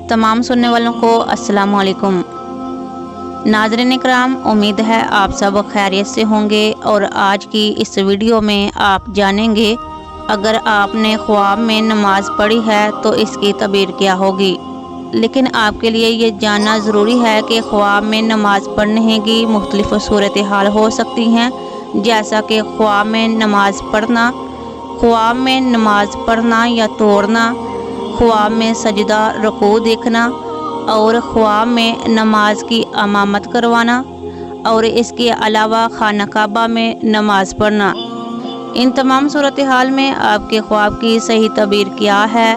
तमाम सुनने वालों को अस्सलाम वालेकुम। नाज़रीन इकराम, उम्मीद है आप सब खैरियत से होंगे और आज की इस वीडियो में आप जानेंगे अगर आपने ख्वाब में नमाज पढ़ी है तो इसकी तबीर क्या होगी। लेकिन आपके लिए ये जानना ज़रूरी है कि ख्वाब में नमाज पढ़ने की मुख्तलिफ सूरत हाल हो सकती हैं, जैसा कि ख्वाब में नमाज पढ़ना, ख्वाब में नमाज पढ़ना या तोड़ना, ख्वाब में सजदा रुकू देखना और ख्वाब में नमाज की इमामत करवाना और इसके अलावा खाना काबा में नमाज पढ़ना। इन तमाम सूरत हाल में आपके ख्वाब की सही तबीर क्या है।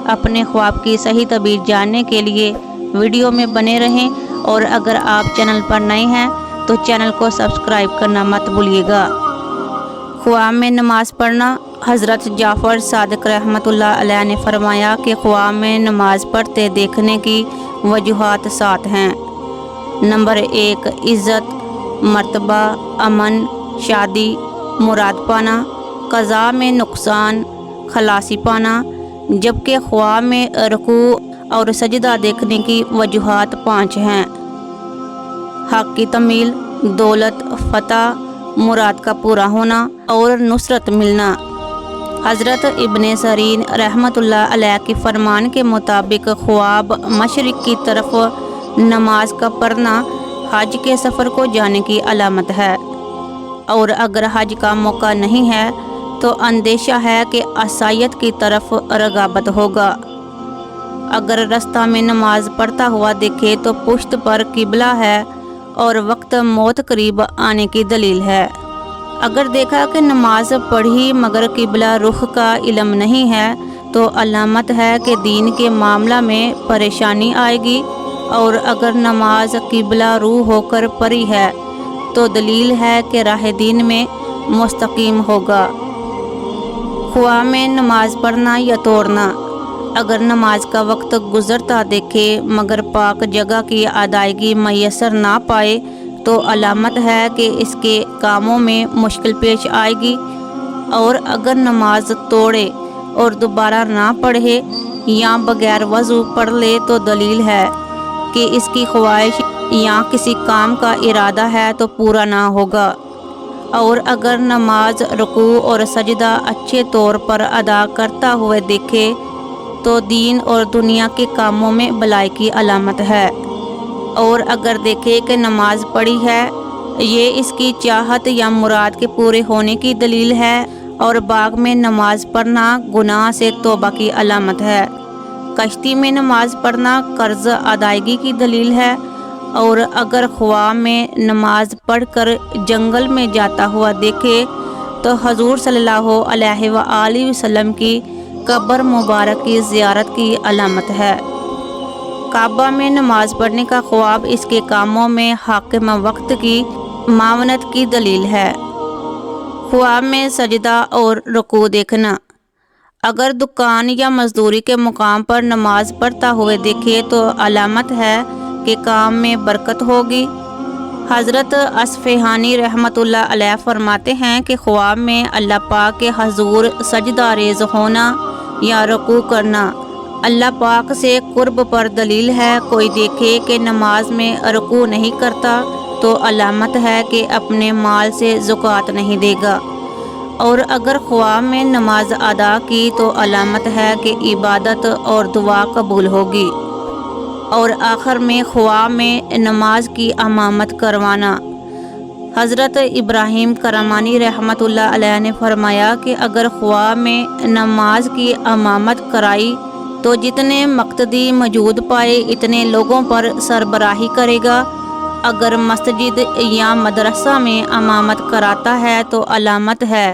अपने ख्वाब की सही तबीर जानने के लिए वीडियो में बने रहें और अगर आप चैनल पर नए हैं तो चैनल को सब्सक्राइब करना मत भूलिएगा। ख्वाब में नमाज पढ़ना। हज़रत जाफ़र सादिक रहमतुल्लाह अलैह ने फरमाया कि ख्वाब में नमाज पढ़ते देखने की वजूहात 7 हैं। नंबर 1, इज़्ज़त, मर्तबा, अमन, शादी, मुराद पाना, क़ज़ा में नुकसान, खलासी पाना। जबकि ख्वाब में रुकू और सजदा देखने की वजूहात 5 हैं। हक़ की तमील, दौलत, फ़तह, मुराद का पूरा होना और नुसरत मिलना। हज़रत इब्ने सरीन रहमतुल्लाह अलैह के फरमान के मुताबिक ख्वाब मशरिक़ की तरफ नमाज का पढ़ना हज के सफ़र को जाने की अलामत है और अगर हज का मौका नहीं है तो अंदेशा है कि असायत की तरफ रगाबत होगा। अगर रास्ता में नमाज पढ़ता हुआ देखे तो पुश्त पर किबला है और वक्त मौत करीब आने की दलील है। अगर देखा कि नमाज पढ़ी मगर किबला रुख का इल्म नहीं है तो अलामत है कि दीन के मामला में परेशानी आएगी और अगर नमाज किबला रू होकर पढ़ी है तो दलील है कि राह दीन में मुस्तकीम होगा। ख्वाब में नमाज पढ़ना या तोड़ना। अगर नमाज का वक्त गुज़रता देखे मगर पाक जगह की अदायगी मैसर ना पाए तो अलामत है कि इसके कामों में मुश्किल पेश आएगी और अगर नमाज तोड़े और दोबारा ना पढ़े या बगैर वज़ू पढ़ ले तो दलील है कि इसकी ख्वाहिश या किसी काम का इरादा है तो पूरा ना होगा। और अगर नमाज रुकू और सजदा अच्छे तौर पर अदा करता हुए देखे तो दीन और दुनिया के कामों में भलाई की अलामत है। और अगर देखे कि नमाज पढ़ी है ये इसकी चाहत या मुराद के पूरे होने की दलील है और बाग में नमाज पढ़ना गुनाह से तौबा की अलामत है। कश्ती में नमाज पढ़ना कर्ज अदायगी की दलील है। और अगर ख्वाब में नमाज पढ़कर जंगल में जाता हुआ देखे तो हजूर सल्लल्लाहु अलैहि वसल्लम की कब्र मुबारक की ज़ियारत की अलामत है। काबा में नमाज पढ़ने का ख्वाब इसके कामों में हाकिम वक्त की मावनत की दलील है। ख्वाब में सजदा और रुकू देखना। अगर दुकान या मजदूरी के मुकाम पर नमाज पढ़ता हुए देखे तो अलामत है कि काम में बरकत होगी। हज़रत अस्फ़हानी रहमतुल्लाह अलैह फरमाते हैं कि ख्वाब में अल्लाह पाक के हजूर सजदा रेज़ होना या रुकू करना अल्लाह पाक से कुर्ब पर दलील है। कोई देखे कि नमाज में रुकू नहीं करता तो अलामत है कि अपने माल से ज़कात नहीं देगा। और अगर ख्वाब में नमाज अदा की तो अलामत है कि इबादत और दुआ कबूल होगी। और आखिर में ख्वाब में नमाज की इमामत करवाना। हज़रत इब्राहीम करमानी रहमतुल्लाह अलैह ने फरमाया कि अगर ख्वाब में नमाज की इमामत कराई तो जितने मक्तदी मौजूद पाए इतने लोगों पर सरबराही करेगा। अगर मस्जिद या मदरसा में इमामत कराता है तो अलामत है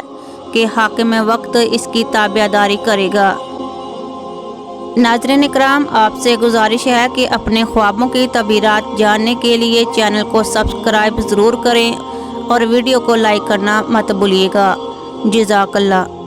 कि हाकिम वक्त इसकी ताबेदारी करेगा। नाज़रीन इकराम, आपसे गुजारिश है कि अपने ख्वाबों की तबीरात जानने के लिए चैनल को सब्सक्राइब ज़रूर करें और वीडियो को लाइक करना मत भूलिएगा। जज़ाकल्लाह।